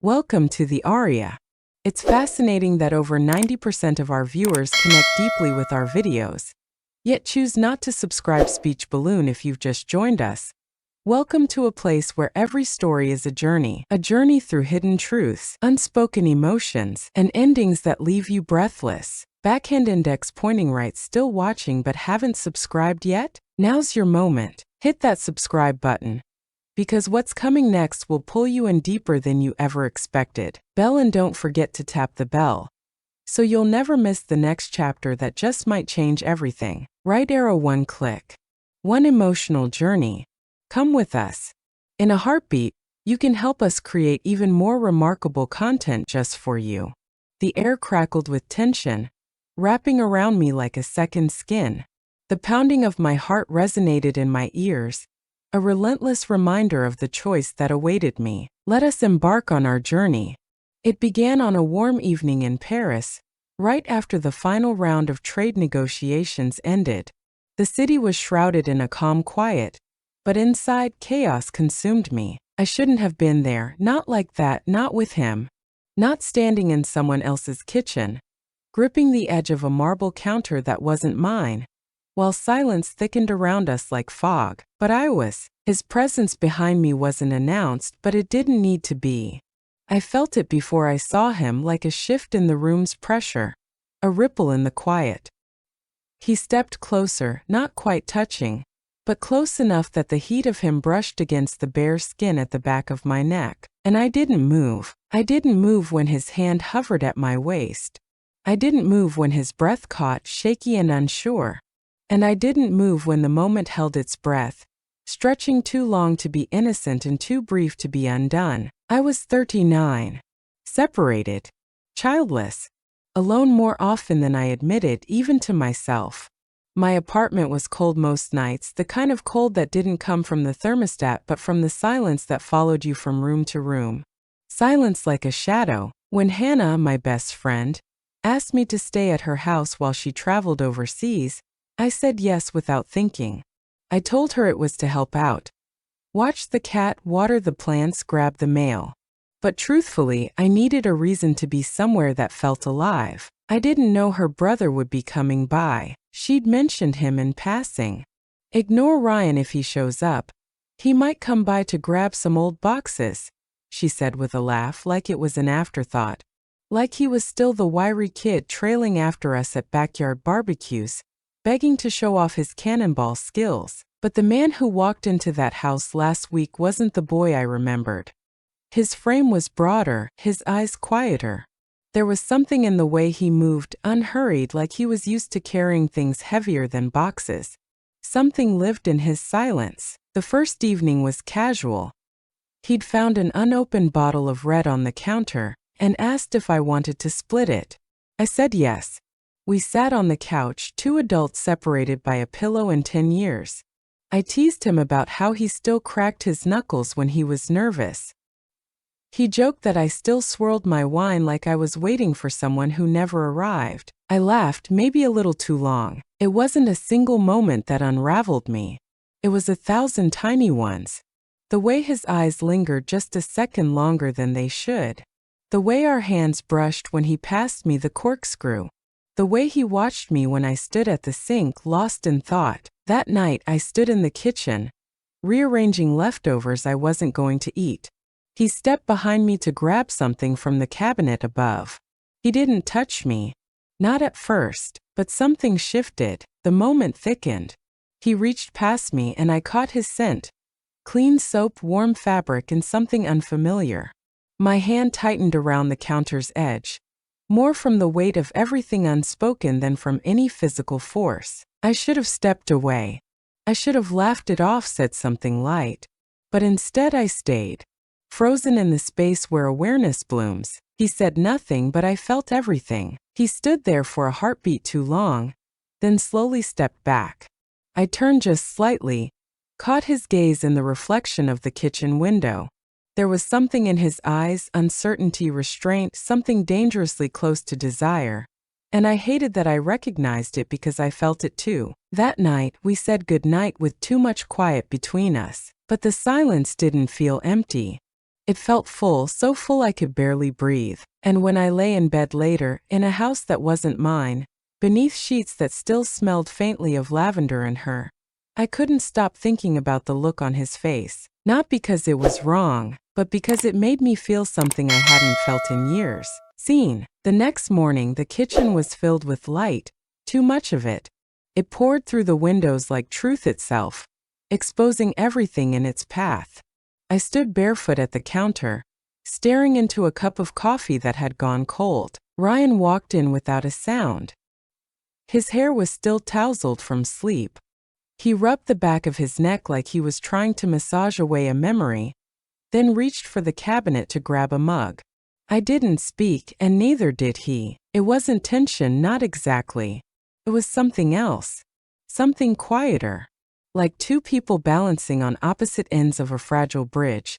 Welcome to the Aria. It's fascinating that over 90% of our viewers connect deeply with our videos, yet choose not to subscribe. Speech Balloon. If you've just joined us, welcome to a place where every story is a journey through hidden truths, unspoken emotions, and endings that leave you breathless. Backhand index pointing right. Still watching but haven't subscribed yet? Now's your moment. Hit that subscribe button, because what's coming next will pull you in deeper than you ever expected. Bell, and don't forget to tap the bell so you'll never miss the next chapter that just might change everything. Right arrow, one click, one emotional journey. Come with us. In a heartbeat, you can help us create even more remarkable content just for you. The air crackled with tension, wrapping around me like a second skin. The pounding of my heart resonated in my ears, a relentless reminder of the choice that awaited me. Let us embark on our journey. It began on a warm evening in Paris, right after the final round of trade negotiations ended. The city was shrouded in a calm quiet, but inside, chaos consumed me. I shouldn't have been there, not like that, not with him. Not standing in someone else's kitchen, gripping the edge of a marble counter that wasn't mine, while silence thickened around us like fog. But I was. His presence behind me wasn't announced, but it didn't need to be. I felt it before I saw him, like a shift in the room's pressure, a ripple in the quiet. He stepped closer, not quite touching, but close enough that the heat of him brushed against the bare skin at the back of my neck. And I didn't move. I didn't move when his hand hovered at my waist. I didn't move when his breath caught, shaky and unsure. And I didn't move when the moment held its breath, stretching too long to be innocent and too brief to be undone. I was 39, separated, childless, alone more often than I admitted, even to myself. My apartment was cold most nights, the kind of cold that didn't come from the thermostat but from the silence that followed you from room to room. Silence like a shadow. When Hannah, my best friend, asked me to stay at her house while she traveled overseas, I said yes without thinking. I told her it was to help out. Watch the cat, water the plants, grab the mail. But truthfully, I needed a reason to be somewhere that felt alive. I didn't know her brother would be coming by. She'd mentioned him in passing. Ignore Ryan if he shows up. He might come by to grab some old boxes, she said with a laugh, like it was an afterthought. Like he was still the wiry kid trailing after us at backyard barbecues, begging to show off his cannonball skills. But the man who walked into that house last week wasn't the boy I remembered. His frame was broader, his eyes quieter. There was something in the way he moved, unhurried, like he was used to carrying things heavier than boxes. Something lived in his silence. The first evening was casual. He'd found an unopened bottle of red on the counter and asked if I wanted to split it. I said yes. We sat on the couch, two adults separated by a pillow and 10 years. I teased him about how he still cracked his knuckles when he was nervous. He joked that I still swirled my wine like I was waiting for someone who never arrived. I laughed, maybe a little too long. It wasn't a single moment that unraveled me. It was 1,000 tiny ones. The way his eyes lingered just a second longer than they should. The way our hands brushed when he passed me the corkscrew. The way he watched me when I stood at the sink, lost in thought. That night, I stood in the kitchen, rearranging leftovers I wasn't going to eat. He stepped behind me to grab something from the cabinet above. He didn't touch me. Not at first, but something shifted. The moment thickened. He reached past me and I caught his scent. Clean soap, warm fabric, and something unfamiliar. My hand tightened around the counter's edge, more from the weight of everything unspoken than from any physical force. I should have stepped away. I should have laughed it off, said something light. But instead I stayed, frozen in the space where awareness blooms. He said nothing, but I felt everything. He stood there for a heartbeat too long, then slowly stepped back. I turned just slightly, caught his gaze in the reflection of the kitchen window. There was something in his eyes, uncertainty, restraint, something dangerously close to desire. And I hated that I recognized it because I felt it too. That night, we said goodnight with too much quiet between us. But the silence didn't feel empty. It felt full, so full I could barely breathe. And when I lay in bed later, in a house that wasn't mine, beneath sheets that still smelled faintly of lavender and her, I couldn't stop thinking about the look on his face. Not because it was wrong, but because it made me feel something I hadn't felt in years. Scene. The next morning, the kitchen was filled with light, too much of it. It poured through the windows like truth itself, exposing everything in its path. I stood barefoot at the counter, staring into a cup of coffee that had gone cold. Ryan walked in without a sound. His hair was still tousled from sleep. He rubbed the back of his neck like he was trying to massage away a memory, then reached for the cabinet to grab a mug. I didn't speak, and neither did he. It wasn't tension, not exactly. It was something else. Something quieter. Like two people balancing on opposite ends of a fragile bridge,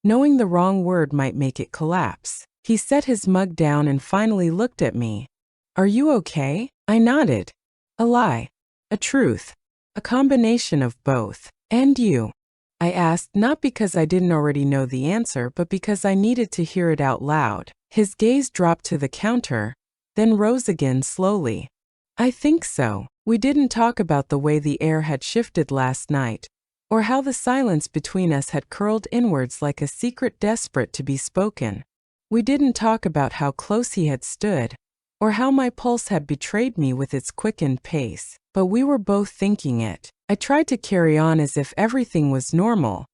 knowing the wrong word might make it collapse. He set his mug down and finally looked at me. "Are you okay?" I nodded. "A lie. A truth. A combination of both." "And you?" I asked, not because I didn't already know the answer, but because I needed to hear it out loud. His gaze dropped to the counter, then rose again slowly. "I think so. We didn't talk about the way the air had shifted last night, or how the silence between us had curled inwards like a secret desperate to be spoken. We didn't talk about how close he had stood, or how my pulse had betrayed me with its quickened pace. But we were both thinking it." I tried to carry on as if everything was normal.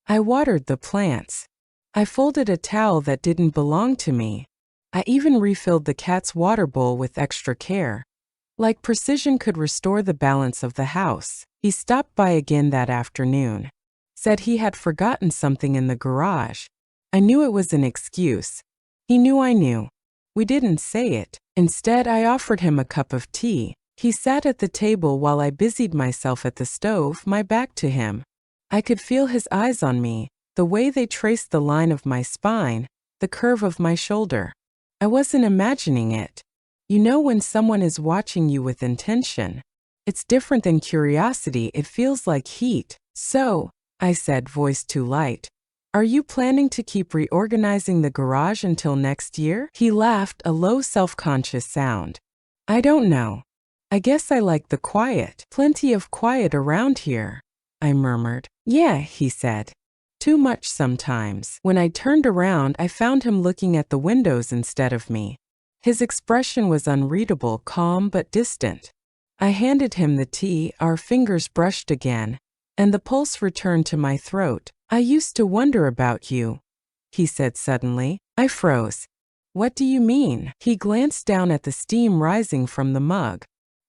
I watered the plants. I folded a towel that didn't belong to me. I even refilled the cat's water bowl with extra care. Like precision could restore the balance of the house. He stopped by again that afternoon. Said he had forgotten something in the garage. I knew it was an excuse. He knew I knew. We didn't say it. Instead, I offered him a cup of tea. He sat at the table while I busied myself at the stove, my back to him. I could feel his eyes on me, the way they traced the line of my spine, the curve of my shoulder. I wasn't imagining it. You know when someone is watching you with intention. It's different than curiosity, it feels like heat. "So," I said, voice too light, "are you planning to keep reorganizing the garage until next year?" He laughed, a low self-conscious sound. "I don't know. I guess I like the quiet. Plenty of quiet around here," I murmured. "Yeah," he said. "Too much sometimes." When I turned around, I found him looking at the windows instead of me. His expression was unreadable, calm but distant. I handed him the tea, our fingers brushed again, and the pulse returned to my throat. "I used to wonder about you," he said suddenly. I froze. "What do you mean?" He glanced down at the steam rising from the mug.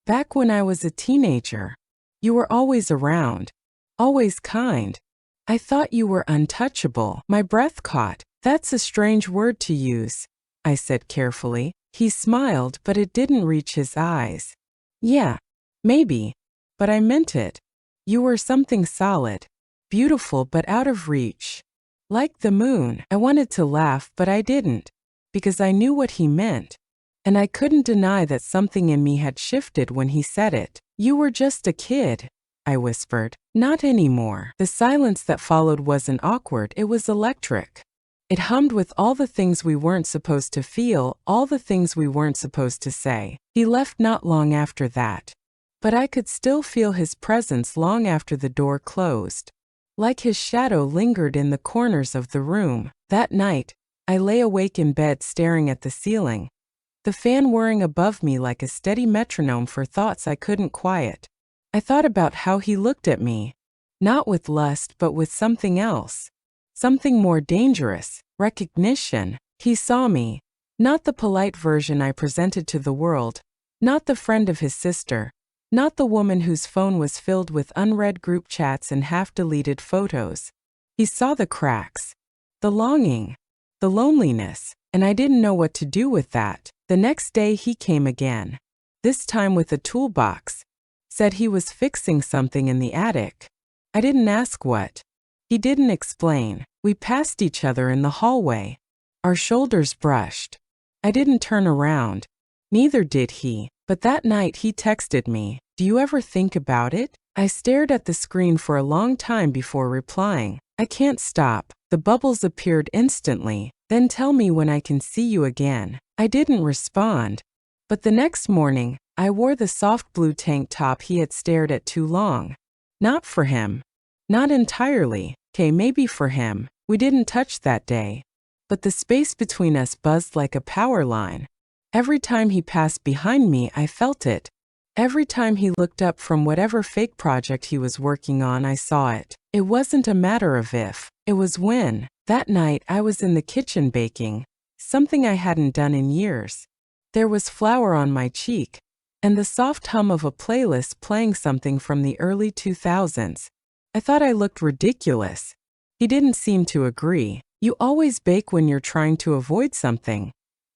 "Back when I was a teenager, you were always around, always kind. I thought you were untouchable." My breath caught. "That's a strange word to use," I said carefully. He smiled, but it didn't reach his eyes. "Yeah, maybe, but I meant it. You were something solid, beautiful but out of reach. Like the moon." I wanted to laugh, but I didn't, because I knew what he meant. And I couldn't deny that something in me had shifted when he said it. "You were just a kid," I whispered. "Not anymore." The silence that followed wasn't awkward, it was electric. It hummed with all the things we weren't supposed to feel, all the things we weren't supposed to say. He left not long after that. But I could still feel his presence long after the door closed. Like his shadow lingered in the corners of the room. That night, I lay awake in bed staring at the ceiling, the fan whirring above me like a steady metronome for thoughts I couldn't quiet. I thought about how he looked at me, not with lust but with something else, something more dangerous, recognition. He saw me, not the polite version I presented to the world, not the friend of his sister, not the woman whose phone was filled with unread group chats and half-deleted photos. He saw the cracks, the longing, the loneliness, and I didn't know what to do with that. The next day he came again, this time with a toolbox. Said he was fixing something in the attic. I didn't ask what. He didn't explain. We passed each other in the hallway. Our shoulders brushed. I didn't turn around. Neither did he. But that night he texted me, "Do you ever think about it?" I stared at the screen for a long time before replying. I can't stop. The bubbles appeared instantly. Then tell me when I can see you again. I didn't respond. But the next morning, I wore the soft blue tank top he had stared at too long. Not for him. Not entirely. Maybe for him. We didn't touch that day. But the space between us buzzed like a power line. Every time he passed behind me, I felt it. Every time he looked up from whatever fake project he was working on, I saw it. It wasn't a matter of if, it was when. That night, I was in the kitchen baking, something I hadn't done in years. There was flour on my cheek, and the soft hum of a playlist playing something from the early 2000s. I thought I looked ridiculous. He didn't seem to agree. You always bake when you're trying to avoid something?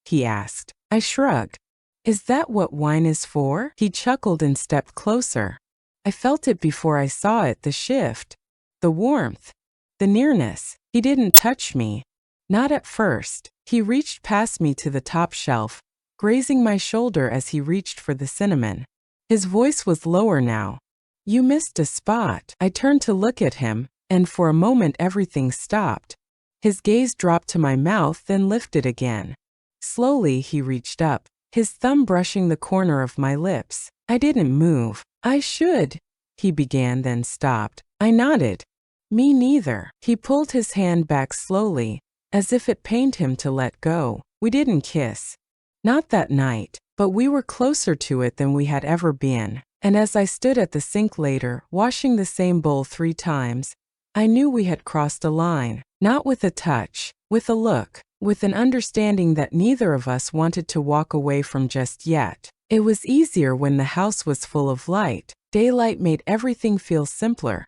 He asked. I shrugged. Is that what wine is for? He chuckled and stepped closer. I felt it before I saw it, the shift, the warmth, the nearness. He didn't touch me. Not at first. He reached past me to the top shelf, grazing my shoulder as he reached for the cinnamon. His voice was lower now. You missed a spot. I turned to look at him, and for a moment everything stopped. His gaze dropped to my mouth, then lifted again. Slowly he reached up, his thumb brushing the corner of my lips. I didn't move. I should, he began, then stopped. I nodded. Me neither. He pulled his hand back slowly, as if it pained him to let go. We didn't kiss. Not that night, but we were closer to it than we had ever been. And as I stood at the sink later, washing the same bowl 3 times, I knew we had crossed a line. Not with a touch, with a look, with an understanding that neither of us wanted to walk away from just yet. It was easier when the house was full of light. Daylight made everything feel simpler.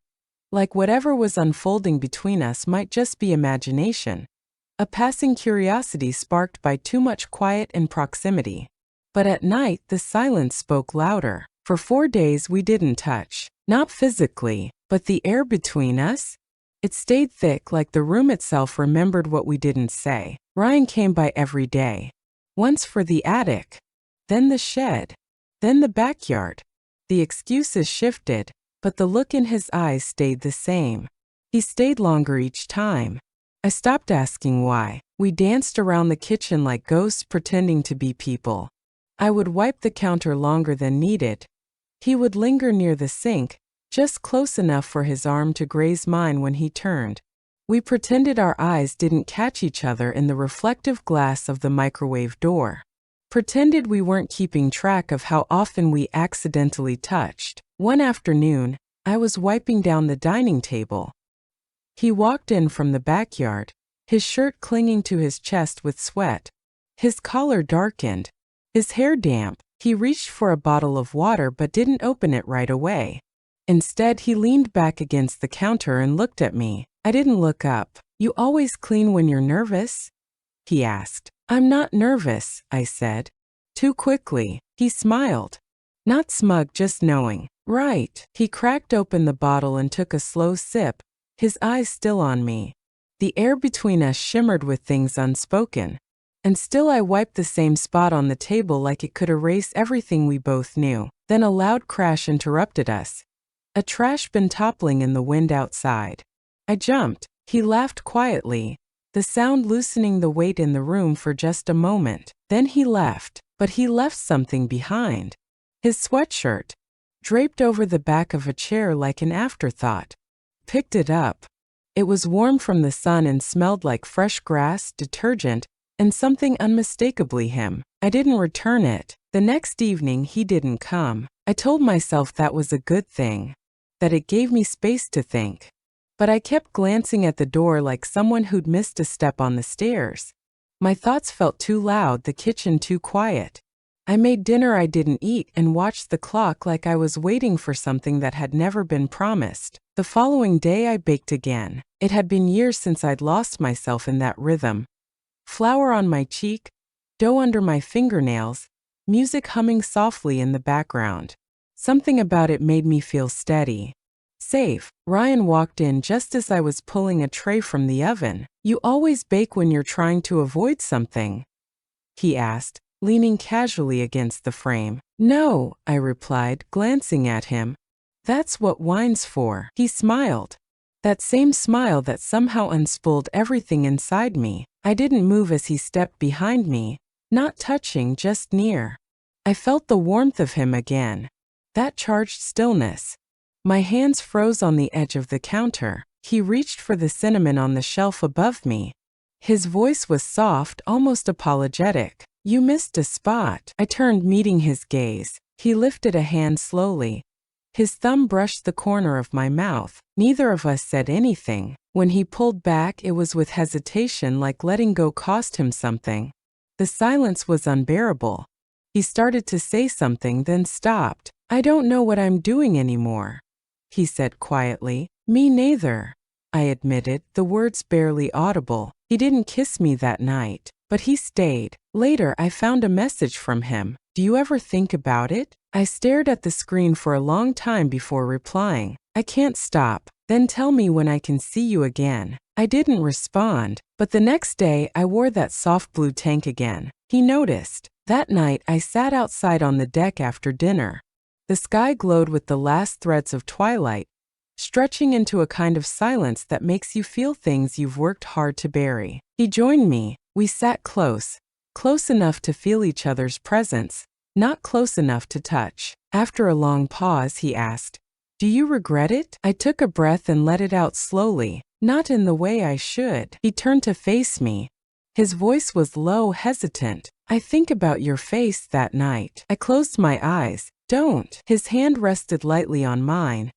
Like whatever was unfolding between us might just be imagination. A passing curiosity sparked by too much quiet and proximity. But at night, the silence spoke louder. For 4 days we didn't touch. Not physically, but the air between us? It stayed thick, like the room itself remembered what we didn't say. Ryan came by every day. Once for the attic, then the shed, then the backyard. The excuses shifted, but the look in his eyes stayed the same. He stayed longer each time. I stopped asking why. We danced around the kitchen like ghosts pretending to be people. I would wipe the counter longer than needed. He would linger near the sink, just close enough for his arm to graze mine when he turned. We pretended our eyes didn't catch each other in the reflective glass of the microwave door. Pretended we weren't keeping track of how often we accidentally touched. One afternoon, I was wiping down the dining table. He walked in from the backyard, his shirt clinging to his chest with sweat. His collar darkened, his hair damp. He reached for a bottle of water but didn't open it right away. Instead, he leaned back against the counter and looked at me. I didn't look up. You always clean when you're nervous? He asked. I'm not nervous, I said. Too quickly. He smiled. Not smug, just knowing. Right. He cracked open the bottle and took a slow sip, his eyes still on me. The air between us shimmered with things unspoken. And still I wiped the same spot on the table like it could erase everything we both knew. Then a loud crash interrupted us. A trash bin toppling in the wind outside. I jumped. He laughed quietly, the sound loosening the weight in the room for just a moment. Then he left, but he left something behind. His sweatshirt, draped over the back of a chair like an afterthought. Picked it up. It was warm from the sun and smelled like fresh grass, detergent, and something unmistakably him. I didn't return it. The next evening he didn't come. I told myself that was a good thing, that it gave me space to think. But I kept glancing at the door like someone who'd missed a step on the stairs. My thoughts felt too loud, the kitchen too quiet. I made dinner I didn't eat and watched the clock like I was waiting for something that had never been promised. The following day I baked again. It had been years since I'd lost myself in that rhythm. Flour on my cheek, dough under my fingernails, music humming softly in the background. Something about it made me feel steady. Safe. Ryan walked in just as I was pulling a tray from the oven. You always bake when you're trying to avoid something? He asked, leaning casually against the frame. No, I replied, glancing at him. That's what wine's for. He smiled. That same smile that somehow unspooled everything inside me. I didn't move as he stepped behind me, not touching, just near. I felt the warmth of him again. That charged stillness. My hands froze on the edge of the counter. He reached for the cinnamon on the shelf above me. His voice was soft, almost apologetic. "You missed a spot." I turned, meeting his gaze. He lifted a hand slowly. His thumb brushed the corner of my mouth. Neither of us said anything. When he pulled back, it was with hesitation, like letting go cost him something. The silence was unbearable. He started to say something, then stopped. "I don't know what I'm doing anymore," he said quietly. "Me neither," I admitted, the words barely audible. He didn't kiss me that night, but he stayed. Later, I found a message from him. "Do you ever think about it?" I stared at the screen for a long time before replying. "I can't stop." "Then tell me when I can see you again." I didn't respond, but the next day I wore that soft blue tank again. He noticed. That night I sat outside on the deck after dinner. The sky glowed with the last threads of twilight, stretching into a kind of silence that makes you feel things you've worked hard to bury. He joined me. We sat close, close enough to feel each other's presence, not close enough to touch. After a long pause, he asked, "Do you regret it?" I took a breath and let it out slowly. "Not in the way I should." He turned to face me. His voice was low, hesitant. "I think about your face that night." I closed my eyes. "Don't." His hand rested lightly on mine.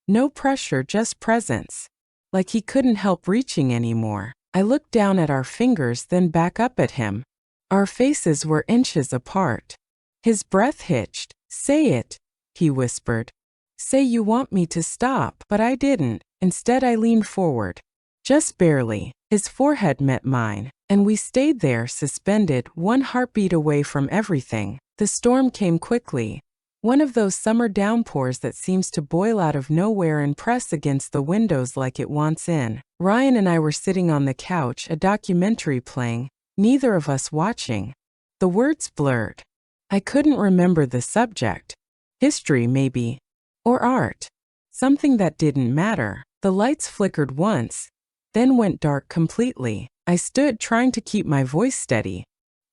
No pressure, just presence. Like he couldn't help reaching anymore. I looked down at our fingers, then back up at him. Our faces were inches apart. His breath hitched. "Say it," he whispered. "Say you want me to stop." But I didn't. Instead, I leaned forward. Just barely. His forehead met mine, and we stayed there, suspended, one heartbeat away from everything. The storm came quickly. One of those summer downpours that seems to boil out of nowhere and press against the windows like it wants in. Ryan and I were sitting on the couch, a documentary playing, neither of us watching. The words blurred. I couldn't remember the subject. History, maybe. Or art. Something that didn't matter. The lights flickered once, then went dark completely. I stood, trying to keep my voice steady.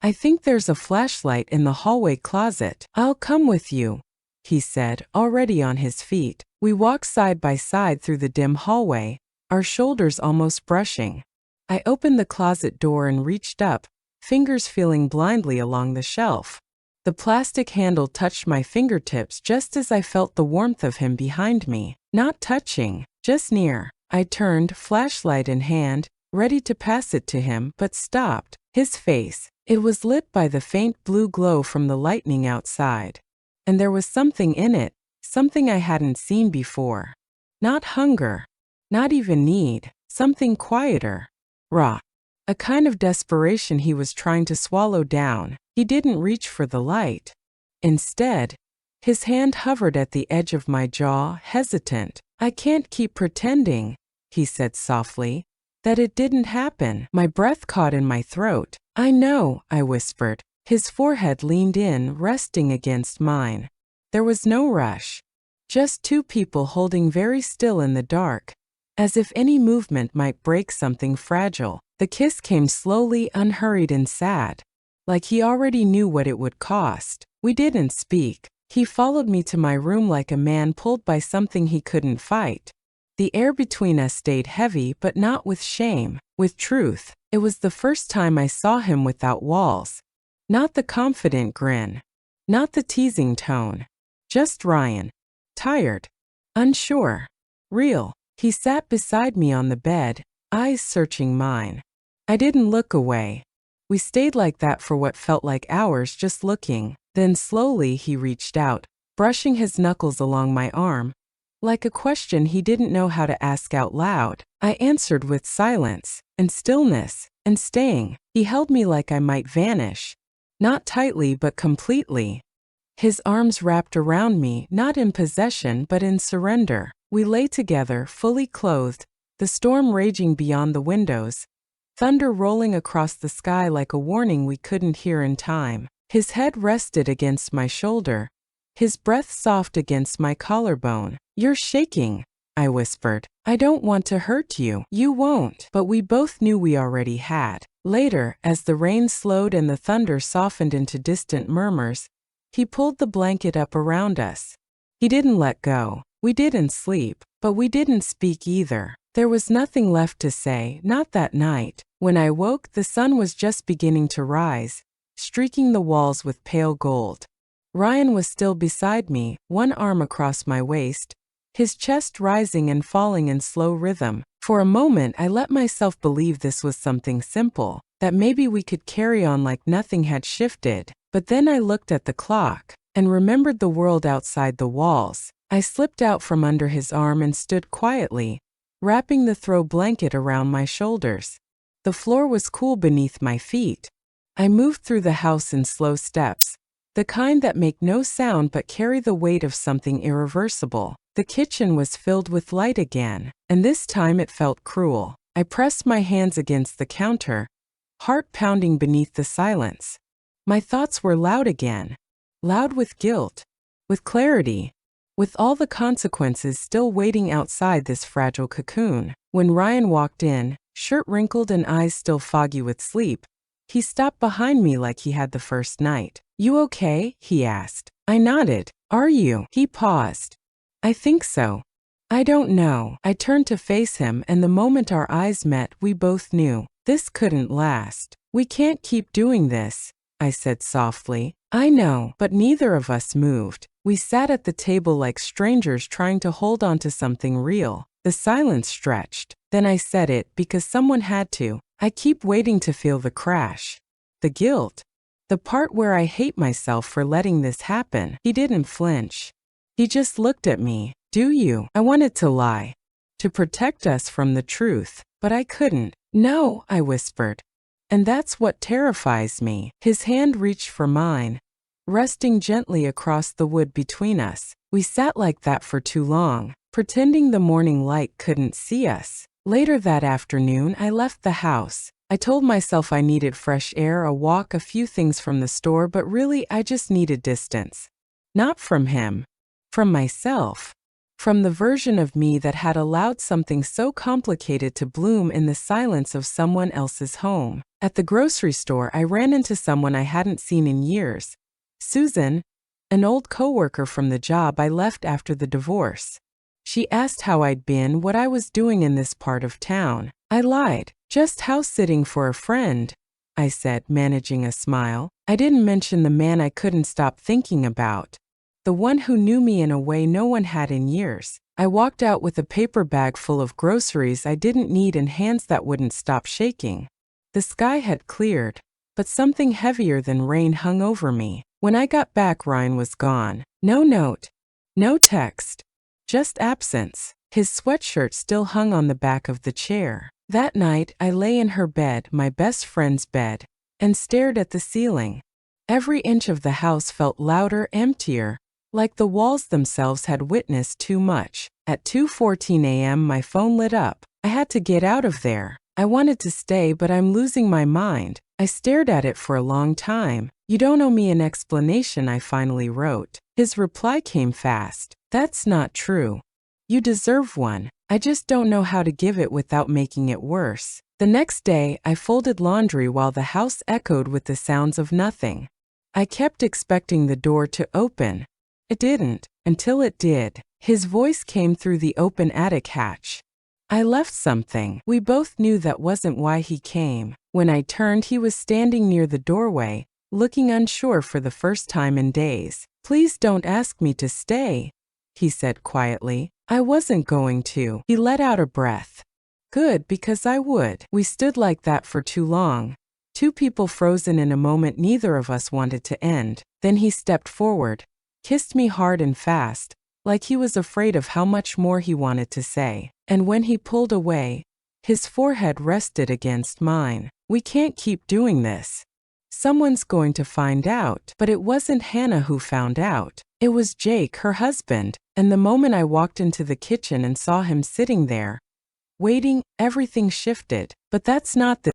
"I think there's a flashlight in the hallway closet." "I'll come with you," he said, already on his feet. We walked side by side through the dim hallway, our shoulders almost brushing. I opened the closet door and reached up, fingers feeling blindly along the shelf. The plastic handle touched my fingertips just as I felt the warmth of him behind me. Not touching, just near. I turned, flashlight in hand, ready to pass it to him, but stopped. His face. It was lit by the faint blue glow from the lightning outside. And there was something in it, something I hadn't seen before. Not hunger, not even need, something quieter. Raw. A kind of desperation he was trying to swallow down. He didn't reach for the light. Instead, his hand hovered at the edge of my jaw, hesitant. "I can't keep pretending," he said softly, "that it didn't happen." My breath caught in my throat. "I know," I whispered. His forehead leaned in, resting against mine. There was no rush. Just two people holding very still in the dark, as if any movement might break something fragile. The kiss came slowly, unhurried and sad, like he already knew what it would cost. We didn't speak. He followed me to my room like a man pulled by something he couldn't fight. The air between us stayed heavy, but not with shame, with truth. It was the first time I saw him without walls. Not the confident grin. Not the teasing tone. Just Ryan. Tired. Unsure. Real. He sat beside me on the bed, eyes searching mine. I didn't look away. We stayed like that for what felt like hours, just looking. Then slowly he reached out, brushing his knuckles along my arm, like a question he didn't know how to ask out loud. I answered with silence, and stillness, and staying. He held me like I might vanish. Not tightly, but completely. His arms wrapped around me, not in possession, but in surrender. We lay together, fully clothed, the storm raging beyond the windows, thunder rolling across the sky like a warning we couldn't hear in time. His head rested against my shoulder, his breath soft against my collarbone. "You're shaking," I whispered. I don't want to hurt you. You won't. But we both knew we already had. Later, as the rain slowed and the thunder softened into distant murmurs, he pulled the blanket up around us. He didn't let go. We didn't sleep, but we didn't speak either. There was nothing left to say, not that night. When I woke, the sun was just beginning to rise, streaking the walls with pale gold. Ryan was still beside me, one arm across my waist, his chest rising and falling in slow rhythm. For a moment, I let myself believe this was something simple, that maybe we could carry on like nothing had shifted. But then I looked at the clock and remembered the world outside the walls. I slipped out from under his arm and stood quietly, wrapping the throw blanket around my shoulders. The floor was cool beneath my feet. I moved through the house in slow steps, the kind that make no sound but carry the weight of something irreversible. The kitchen was filled with light again, and this time it felt cruel. I pressed my hands against the counter, heart pounding beneath the silence. My thoughts were loud again, loud with guilt, with clarity, with all the consequences still waiting outside this fragile cocoon. When Ryan walked in, shirt wrinkled and eyes still foggy with sleep, he stopped behind me like he had the first night. You okay? He asked. I nodded. Are you? He paused. I think so. I don't know. I turned to face him, and the moment our eyes met, we both knew. This couldn't last. We can't keep doing this, I said softly. I know, but neither of us moved. We sat at the table like strangers trying to hold on to something real. The silence stretched. Then I said it because someone had to. I keep waiting to feel the crash. The guilt. The part where I hate myself for letting this happen. He didn't flinch. He just looked at me. Do you? I wanted to lie, to protect us from the truth, but I couldn't. No, I whispered. And that's what terrifies me. His hand reached for mine, resting gently across the wood between us. We sat like that for too long, pretending the morning light couldn't see us. Later that afternoon, I left the house. I told myself I needed fresh air, a walk, a few things from the store, but really I just needed distance. Not from him. From myself. From the version of me that had allowed something so complicated to bloom in the silence of someone else's home. At the grocery store, I ran into someone I hadn't seen in years. Susan, an old coworker from the job I left after the divorce. She asked how I'd been, what I was doing in this part of town. I lied. Just house sitting for a friend, I said, managing a smile. I didn't mention the man I couldn't stop thinking about. The one who knew me in a way no one had in years. I walked out with a paper bag full of groceries I didn't need and hands that wouldn't stop shaking. The sky had cleared, but something heavier than rain hung over me. When I got back, Ryan was gone. No note. No text. Just absence. His sweatshirt still hung on the back of the chair. That night, I lay in her bed, my best friend's bed, and stared at the ceiling. Every inch of the house felt louder, emptier, like the walls themselves had witnessed too much. At 2:14 a.m., my phone lit up. I had to get out of there. I wanted to stay, but I'm losing my mind. I stared at it for a long time. You don't owe me an explanation, I finally wrote. His reply came fast. That's not true. You deserve one. I just don't know how to give it without making it worse. The next day, I folded laundry while the house echoed with the sounds of nothing. I kept expecting the door to open. It didn't, until it did. His voice came through the open attic hatch. I left something. We both knew that wasn't why he came. When I turned, he was standing near the doorway, looking unsure for the first time in days. Please don't ask me to stay, he said quietly. I wasn't going to. He let out a breath. Good, because I would. We stood like that for too long. Two people frozen in a moment neither of us wanted to end. Then he stepped forward, kissed me hard and fast, like he was afraid of how much more he wanted to say. And when he pulled away, his forehead rested against mine. We can't keep doing this. Someone's going to find out. But it wasn't Hannah who found out. It was Jake, her husband. And the moment I walked into the kitchen and saw him sitting there, waiting, everything shifted. But that's not the